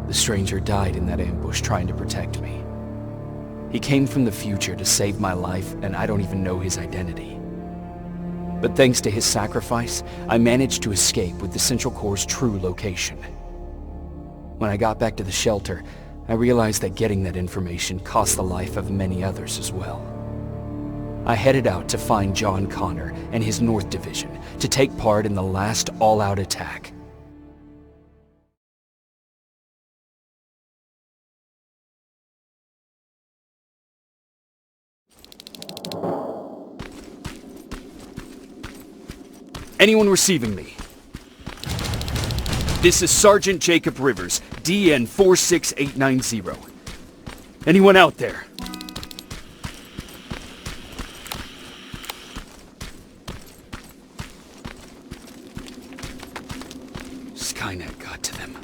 The stranger died in that ambush trying to protect me. He came from the future to save my life, and I don't even know his identity. But thanks to his sacrifice, I managed to escape with the Central Core's true location. When I got back to the shelter, I realized that getting that information cost the life of many others as well. I headed out to find John Connor and his North Division to take part in the last all-out attack. Anyone receiving me? This is Sergeant Jacob Rivers, DN 46890. Anyone out there? Skynet got to them.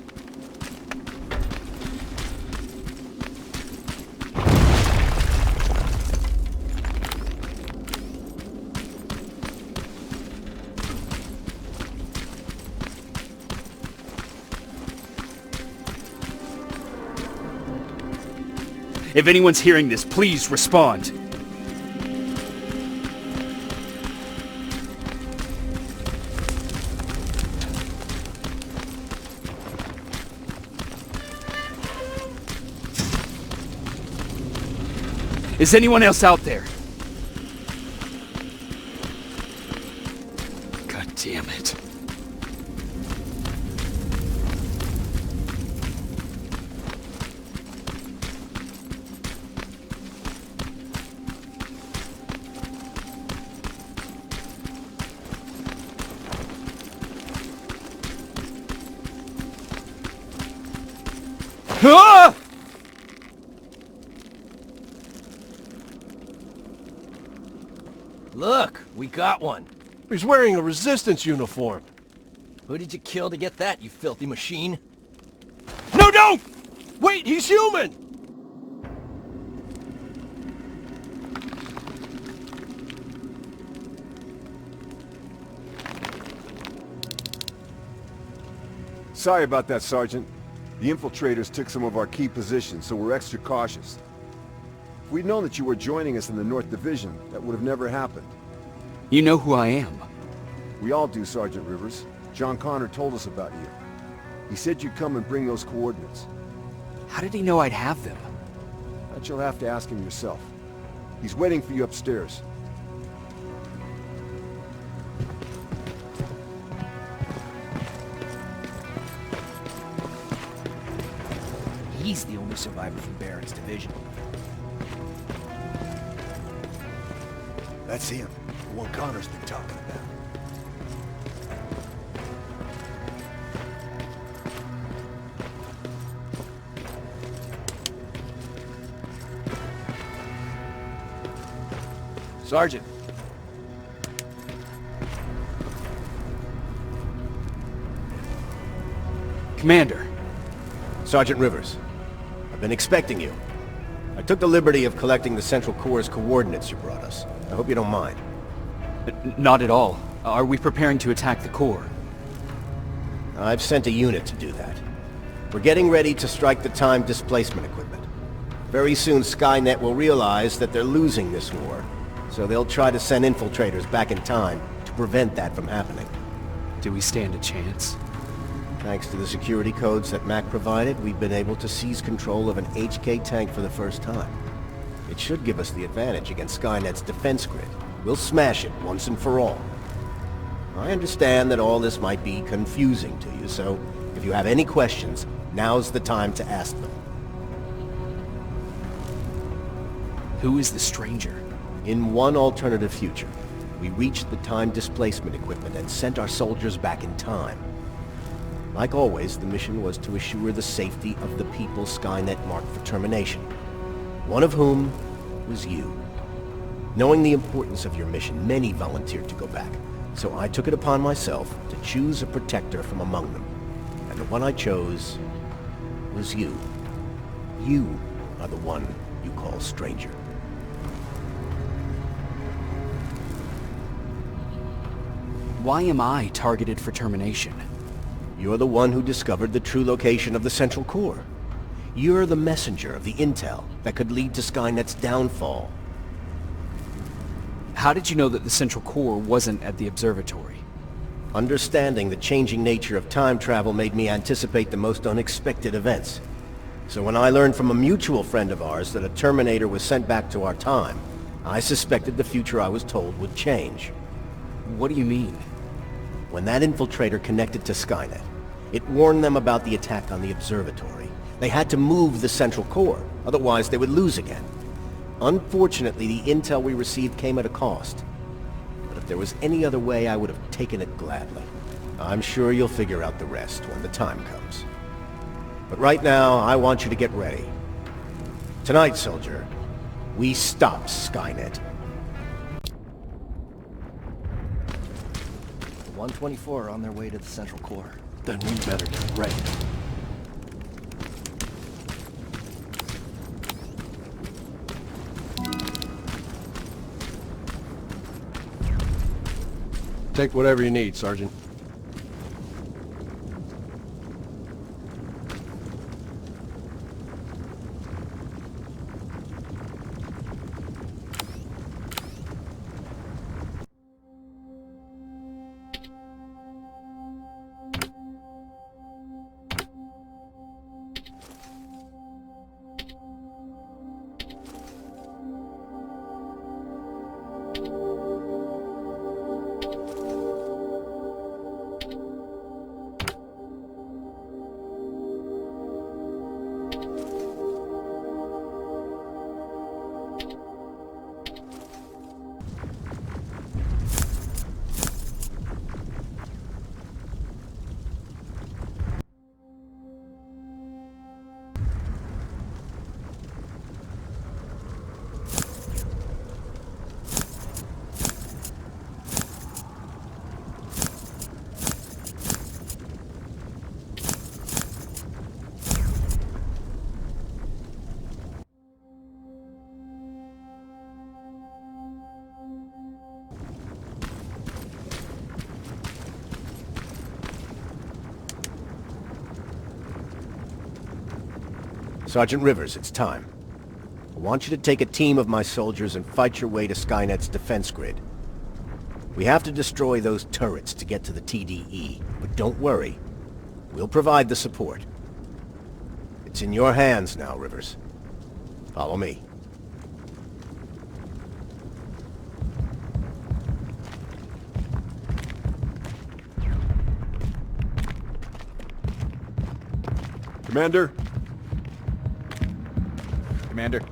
If anyone's hearing this, please respond. Is anyone else out there? God damn it. Ah! Look, we got one. He's wearing a Resistance uniform. Who did you kill to get that, you filthy machine? No, don't! Wait, he's human! Sorry about that, Sergeant. The infiltrators took some of our key positions, so we're extra cautious. If we'd known that you were joining us in the North Division, that would have never happened. You know who I am. We all do, Sergeant Rivers. John Connor told us about you. He said you'd come and bring those coordinates. How did he know I'd have them? That you'll have to ask him yourself. He's waiting for you upstairs. He's the only survivor from Barrett's division. That's him. The one Connor's been talking about. Sergeant. Commander. Sergeant Rivers. I've been expecting you. I took the liberty of collecting the Central Core's coordinates you brought us. I hope you don't mind. Not at all. Are we preparing to attack the core? I've sent a unit to do that. We're getting ready to strike the time displacement equipment. Very soon Skynet will realize that they're losing this war, so they'll try to send infiltrators back in time to prevent that from happening. Do we stand a chance? Thanks to the security codes that Mac provided, we've been able to seize control of an HK tank for the first time. It should give us the advantage against Skynet's defense grid. We'll smash it once and for all. I understand that all this might be confusing to you, so if you have any questions, now's the time to ask them. Who is the stranger? In one alternative future, we reached the time displacement equipment and sent our soldiers back in time. Like always, the mission was to assure the safety of the people Skynet marked for termination. One of whom was you. Knowing the importance of your mission, many volunteered to go back. So I took it upon myself to choose a protector from among them. And the one I chose was you. You are the one you call stranger. Why am I targeted for termination? You're the one who discovered the true location of the Central Core. You're the messenger of the intel that could lead to Skynet's downfall. How did you know that the Central Core wasn't at the observatory? Understanding the changing nature of time travel made me anticipate the most unexpected events. So when I learned from a mutual friend of ours that a Terminator was sent back to our time, I suspected the future I was told would change. What do you mean? When that infiltrator connected to Skynet, it warned them about the attack on the observatory. They had to move the Central Core, otherwise they would lose again. Unfortunately, the intel we received came at a cost. But if there was any other way, I would have taken it gladly. I'm sure you'll figure out the rest when the time comes. But right now, I want you to get ready. Tonight, soldier, we stop Skynet. The 124 are on their way to the Central Core. Then we better get ready. Take whatever you need, Sergeant. Sergeant Rivers, it's time. I want you to take a team of my soldiers and fight your way to Skynet's defense grid. We have to destroy those turrets to get to the TDE, but don't worry. We'll provide the support. It's in your hands now, Rivers. Follow me. Commander? Commander.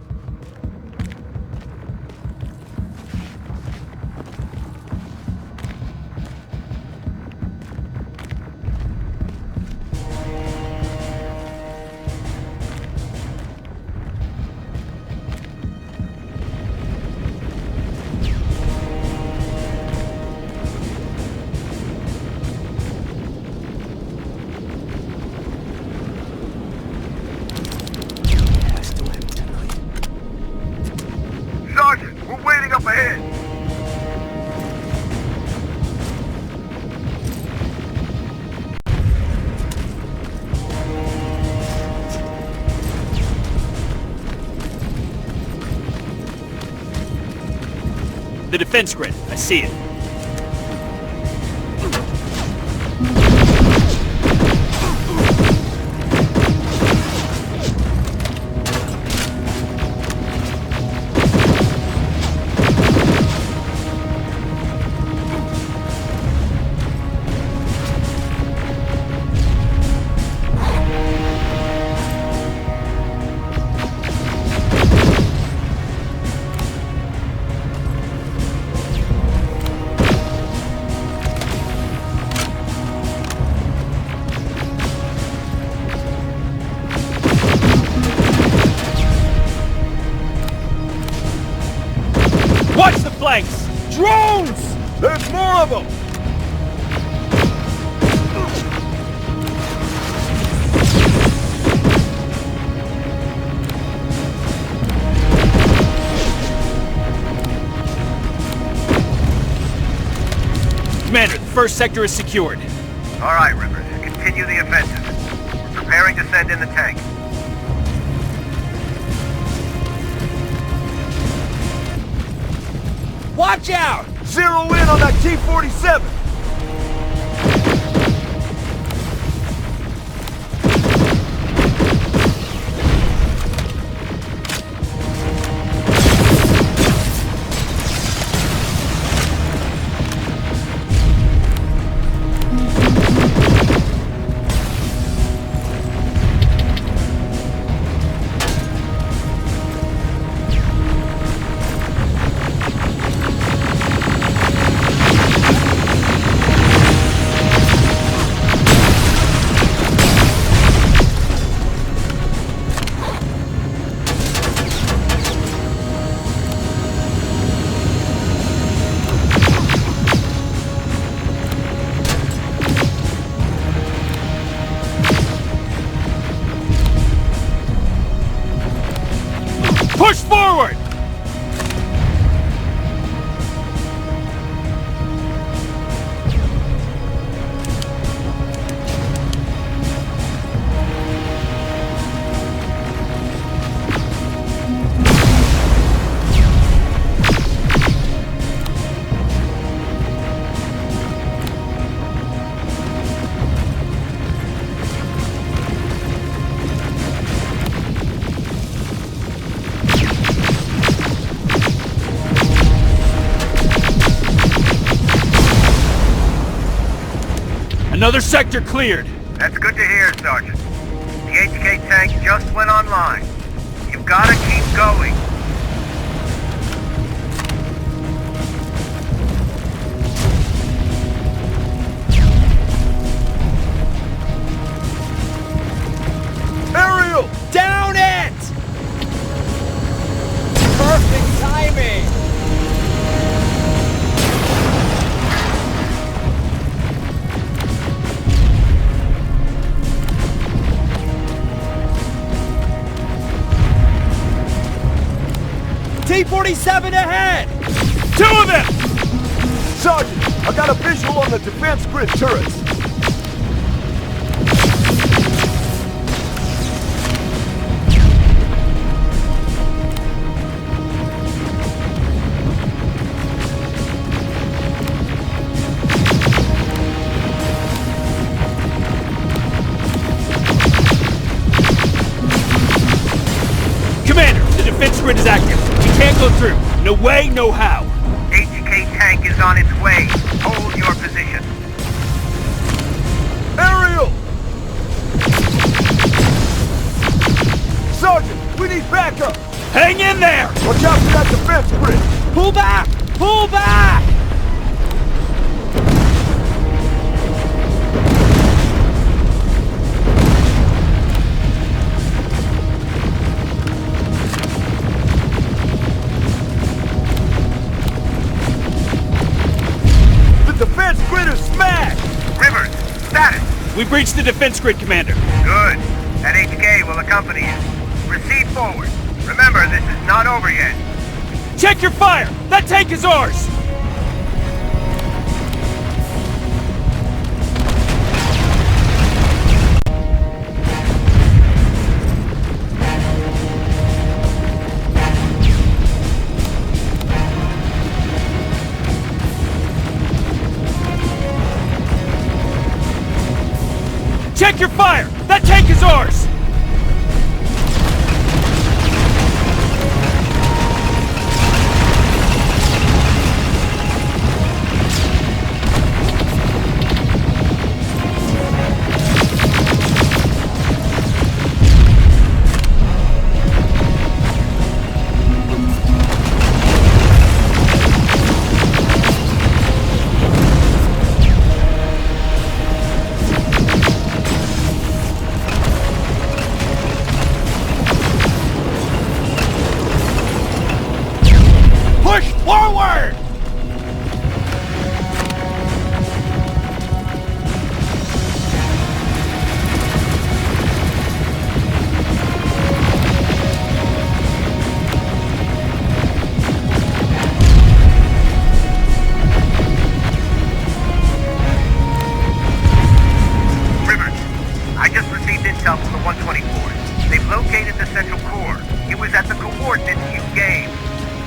Sergeant, we're waiting up ahead. The defense grid. I see it. Watch the flanks! Drones! There's more of them! first sector is secured. All right, Rivers. Continue the offensive. We're preparing to send in the tank. Watch out! Zero in on that T-47! Push forward! Another sector cleared. That's good to hear, Sergeant. The HK tank just went online. You've got to keep going. Aerial! Down it! Perfect timing! T-47 ahead! Two of them! Sergeant, I got a visual on the defense grid turrets. Commander, the defense grid is active. We can't go through. No way, no how. HK tank is on its way. Hold your position. Aerial! Sergeant, we need backup! Hang in there! Watch out for that defense grid! Pull back! Pull back! The defense grid is smashed! Rivers, status. We breached the defense grid, Commander. Good. That HK will accompany you. Proceed forward. Remember, this is not over yet. Check your fire! That tank is ours! Check your fire! That tank is ours! received intel from the 124th. They've located the central core. It was at the coordinates you gave.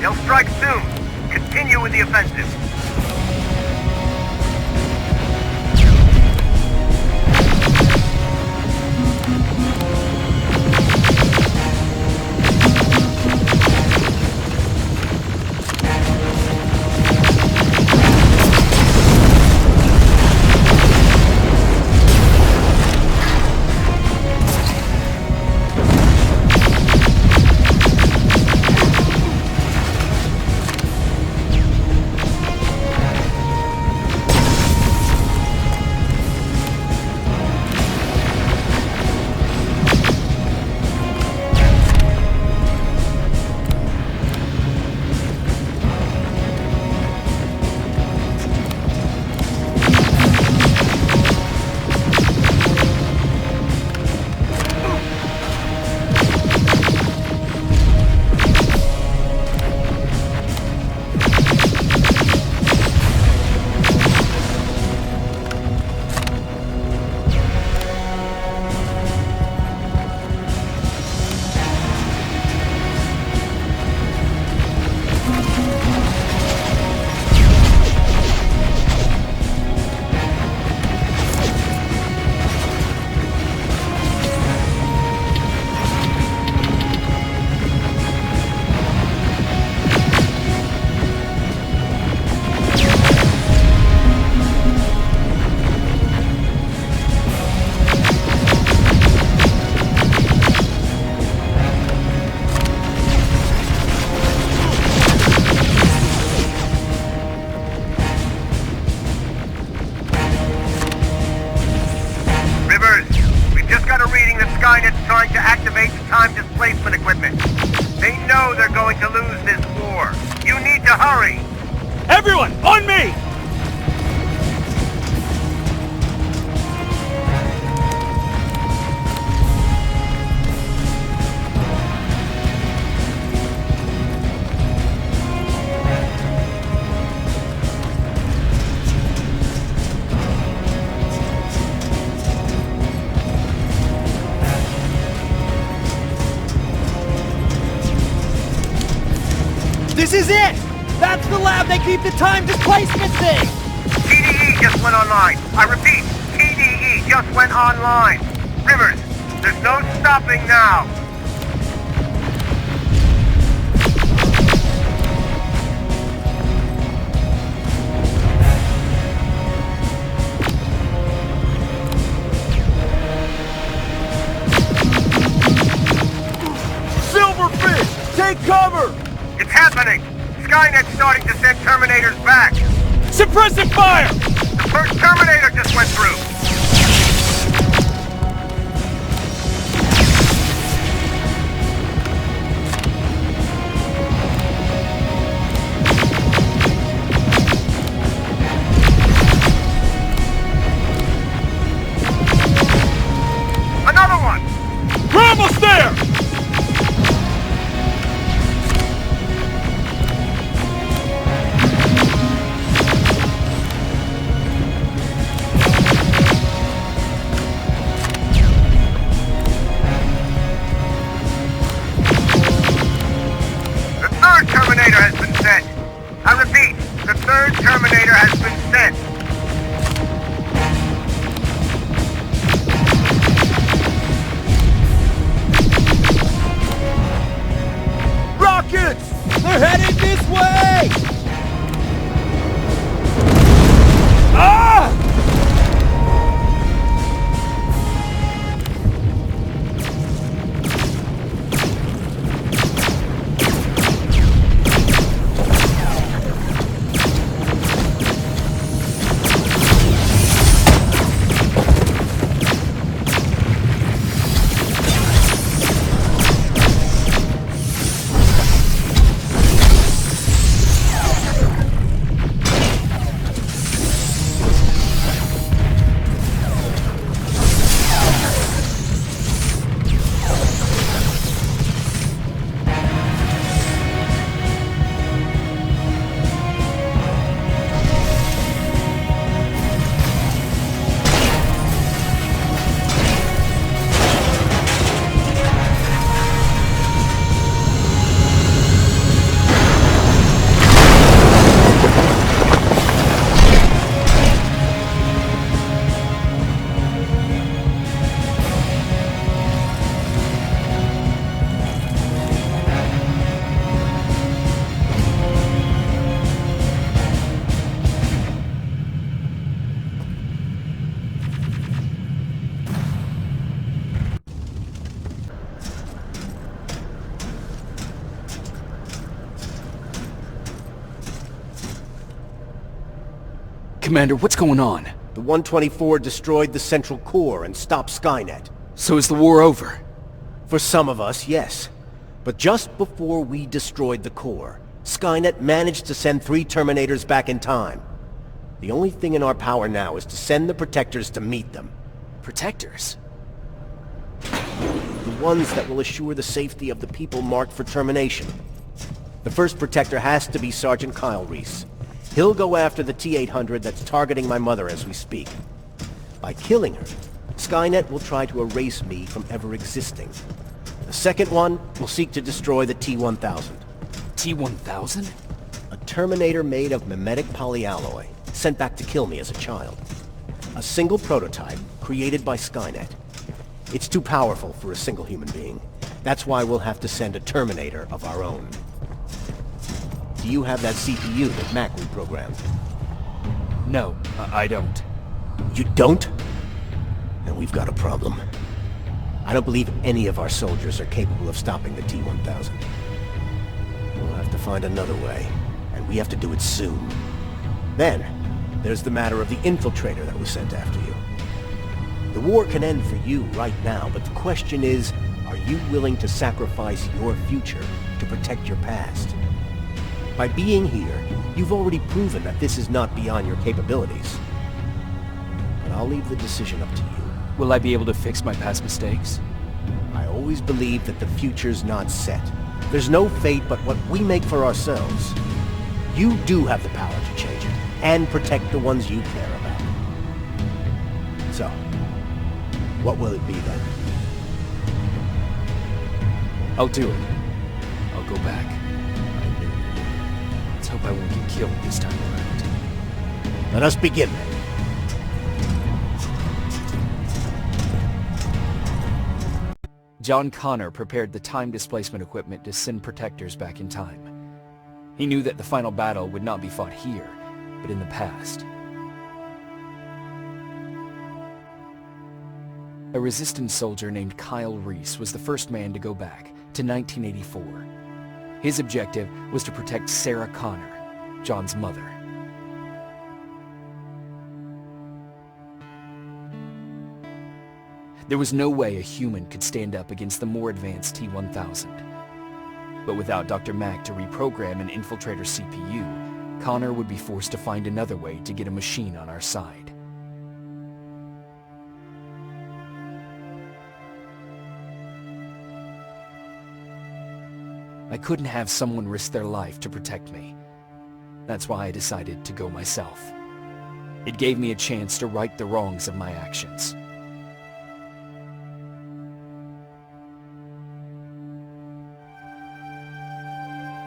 They'll strike soon. Continue with the offensive. Trying to activate the time displacement equipment. They know they're going to lose this war. You need to hurry! Everyone, on me! This is it! That's the lab they keep the time displacement thing! TDE just went online. I repeat, TDE just went online. Rivers, there's no stopping now. Silverfish! Take cover! It's happening! Skynet's starting to send Terminators back! Suppressive fire! The first Terminator just went through! Another one! We're almost there! Commander, what's going on? The 124 destroyed the central core and stopped Skynet. So is the war over? For some of us, yes. But just before we destroyed the core, Skynet managed to send 3 Terminators back in time. The only thing in our power now is to send the Protectors to meet them. Protectors? The ones that will assure the safety of the people marked for termination. The first Protector has to be Sergeant Kyle Reese. He'll go after the T-800 that's targeting my mother as we speak. By killing her, Skynet will try to erase me from ever existing. The second one will seek to destroy the T-1000. T-1000? A Terminator made of mimetic polyalloy, sent back to kill me as a child. A single prototype created by Skynet. It's too powerful for a single human being. That's why we'll have to send a Terminator of our own. Do you have that CPU that MacLeod programmed? No, I don't. You don't? Then we've got a problem. I don't believe any of our soldiers are capable of stopping the T-1000. We'll have to find another way, and we have to do it soon. Then, there's the matter of the infiltrator that we sent after you. The war can end for you right now, but the question is, are you willing to sacrifice your future to protect your past? By being here, you've already proven that this is not beyond your capabilities. But I'll leave the decision up to you. Will I be able to fix my past mistakes? I always believe that the future's not set. There's no fate but what we make for ourselves. You do have the power to change it, and protect the ones you care about. So, what will it be then? I'll do it. I'll go back. Let's hope I won't get killed this time around. Let us begin then. John Connor prepared the time displacement equipment to send Protectors back in time. He knew that the final battle would not be fought here, but in the past. A Resistance soldier named Kyle Reese was the first man to go back to 1984. His objective was to protect Sarah Connor, John's mother. There was no way a human could stand up against the more advanced T-1000. But without Dr. Mack to reprogram an infiltrator CPU, Connor would be forced to find another way to get a machine on our side. I couldn't have someone risk their life to protect me. That's why I decided to go myself. It gave me a chance to right the wrongs of my actions.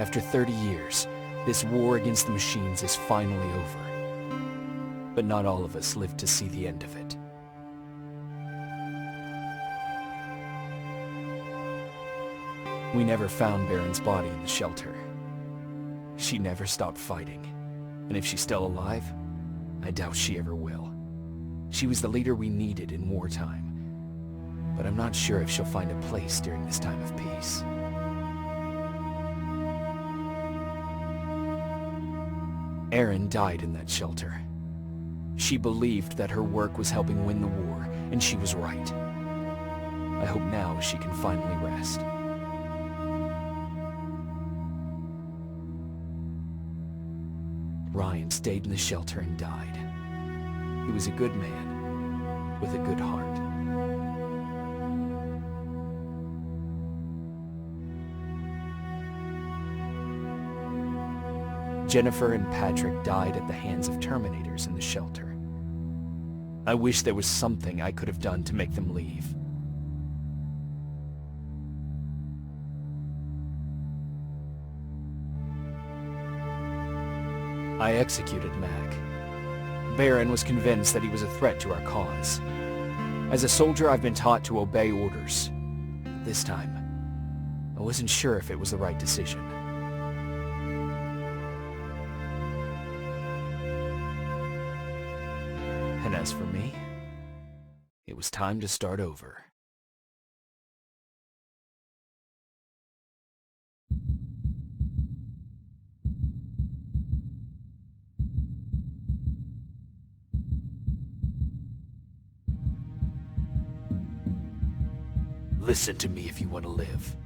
After 30 years, this war against the machines is finally over. But not all of us lived to see the end of it. We never found Baron's body in the shelter. She never stopped fighting. And if she's still alive, I doubt she ever will. She was the leader we needed in wartime. But I'm not sure if she'll find a place during this time of peace. Erin died in that shelter. She believed that her work was helping win the war, and she was right. I hope now she can finally rest. Ryan stayed in the shelter and died. He was a good man, with a good heart. Jennifer and Patrick died at the hands of Terminators in the shelter. I wish there was something I could have done to make them leave. I executed Mac. Baron was convinced that he was a threat to our cause. As a soldier, I've been taught to obey orders. But this time, I wasn't sure if it was the right decision. And as for me, it was time to start over. Listen to me if you want to live.